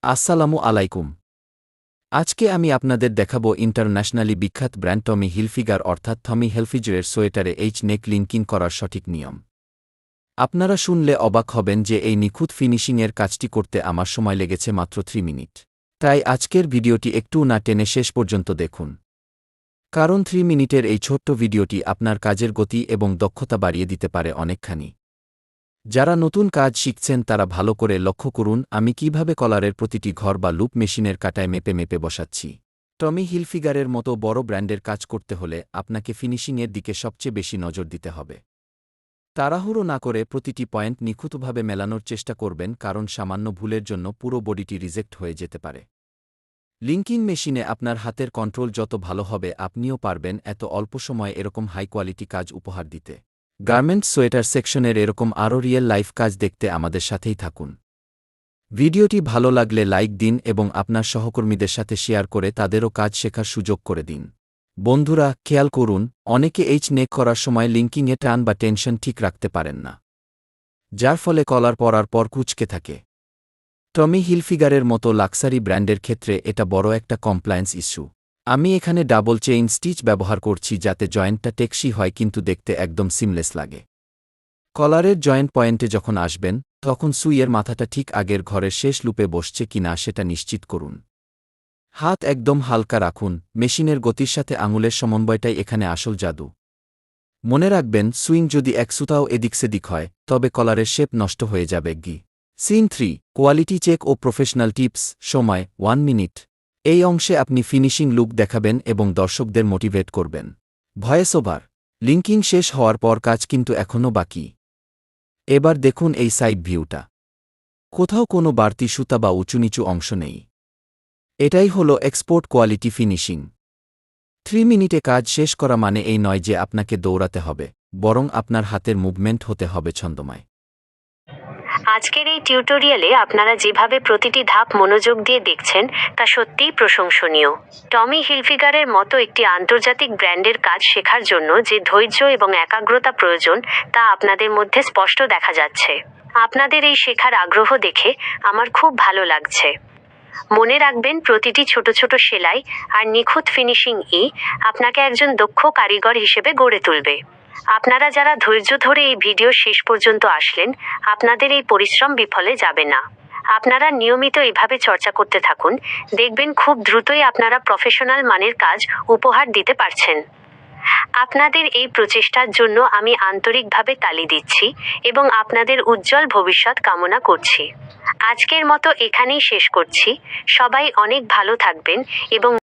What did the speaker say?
আসসালামু আলাইকুম। আজকে আমি আপনাদের দেখাবো ইন্টারন্যাশনালি বিখ্যাত ব্র্যান্ড টমি হিলফিগার অর্থাৎ টমি হিলফিগারের সোয়েটারে এইচ নেক লিঙ্কিং করার সঠিক নিয়ম। আপনারা শুনলে অবাক হবেন যে এই নিখুঁত ফিনিশিংয়ের কাজটি করতে আমার সময় লেগেছে মাত্র 3 মিনিট। তাই আজকের ভিডিওটি একটু না টেনে শেষ পর্যন্ত দেখুন, কারণ 3 মিনিটের এই ছোট্ট ভিডিওটি আপনার কাজের গতি এবং দক্ষতা বাড়িয়ে দিতে পারে অনেকখানি। যারা নতুন কাজ শিখছেন তারা ভালো করে লক্ষ্য করুন আমি কিভাবে কলারের প্রতিটি ঘর বা লুপ মেশিনের কাঁটায় মেপে মেপে বসাচ্ছি। টমি হিলফিগারের মতো বড় ব্র্যান্ডের কাজ করতে হলে আপনাকে ফিনিশিংয়ের দিকে সবচেয়ে বেশি নজর দিতে হবে। তাড়াহুড়ো না করে প্রতিটি পয়েন্ট নিখুঁতভাবে মেলানোর চেষ্টা করবেন, কারণ সামান্য ভুলের জন্য পুরো বডিটি রিজেক্ট হয়ে যেতে পারে। লিঙ্কিং মেশিনে আপনার হাতের কন্ট্রোল যত ভালো হবে আপনিও পারবেন এত অল্প সময়ে এরকম হাই কোয়ালিটি কাজ উপহার দিতে। গার্মেন্টস সোয়েটার সেকশনের এরকম আরও রিয়েল লাইফ কাজ দেখতে আমাদের সাথেই থাকুন। ভিডিওটি ভালো লাগলে লাইক দিন এবং আপনার সহকর্মীদের সাথে শেয়ার করে তাদেরও কাজ শেখার সুযোগ করে দিন। বন্ধুরা, খেয়াল করুন, অনেকে এইচ নেক করার সময় লিঙ্কিংয়ে টান বা টেনশন ঠিক রাখতে পারেন না, যার ফলে কলার পরার পর কুঁচকে থাকে। টমি হিলফিগারের মতো লাক্সারি ব্র্যান্ডের ক্ষেত্রে এটা বড় একটা কমপ্লায়েন্স ইস্যু। আমি এখানে ডাবল চেইন স্টিচ ব্যবহার করছি যাতে জয়েন্টটা টেকসই হয় কিন্তু দেখতে একদম সিমলেস লাগে। কলারের জয়েন্ট পয়েন্টে যখন আসবেন তখন সুইয়ের মাথাটা ঠিক আগের ঘরের শেষ লুপে বসছে কিনা সেটা নিশ্চিত করুন। হাত একদম হালকা রাখুন, মেশিনের গতির সাথে আঙুলের সমন্বয়টাই এখানে আসল জাদু। মনে রাখবেন, সুইং যদি এক সুতাও এদিক সেদিক হয় তবে কলারের শেপ নষ্ট হয়ে যাবে। সিন 3, কোয়ালিটি চেক ও প্রফেশনাল টিপস। সময় 1 মিনিট। এই অংশে আপনি ফিনিশিং লুক দেখাবেন এবং দর্শকদের মোটিভেট করবেন। Voice over. লিঙ্কিং শেষ হওয়ার পর কাজ কিন্তু এখনও বাকি। এবার দেখুন এই সাইড ভিউটা। কোথাও কোনো বাড়তি সুতা বা উঁচুনিচু অংশ নেই। এটাই হলো এক্সপোর্ট কোয়ালিটি ফিনিশিং। 3 মিনিটে কাজ শেষ করা মানে এই নয় যে আপনাকে দৌড়াতে হবে, বরং আপনার হাতের মুভমেন্ট হতে হবে ছন্দময়। আজকের এই টিউটোরিয়ালে আপনারা যেভাবে প্রতিটি ধাপ মনোযোগ দিয়ে দেখছেন তা সত্যিই প্রশংসনীয়। টমি হিলফিগারের মতো একটি আন্তর্জাতিক ব্র্যান্ডের কাজ শেখার জন্য যে ধৈর্য এবং একাগ্রতা প্রয়োজন তা আপনাদের মধ্যে স্পষ্ট দেখা যাচ্ছে। আপনাদের এই শেখার আগ্রহ দেখে আমার খুব ভালো লাগছে। মনে রাখবেন, প্রতিটি ছোট ছোট সেলাই আর নিখুঁত ফিনিশিং আপনাকে একজন দক্ষ কারিগর হিসেবে গড়ে তুলবে। আপনারা যারা ধৈর্য ধরে এই ভিডিও শেষ পর্যন্ত আসলেন, আপনাদের এই পরিশ্রম বিফলে যাবে না। আপনারা নিয়মিত এভাবে চর্চা করতে থাকুন, দেখবেন খুব দ্রুতই আপনারা প্রফেশনাল মানের কাজ উপহার দিতে পারছেন। আপনাদের এই প্রচেষ্টার জন্য আমি আন্তরিকভাবে তালি দিচ্ছি এবং আপনাদের উজ্জ্বল ভবিষ্যৎ কামনা করছি। আজকের মতো এখানেই শেষ করছি। সবাই অনেক ভালো থাকবেন এবং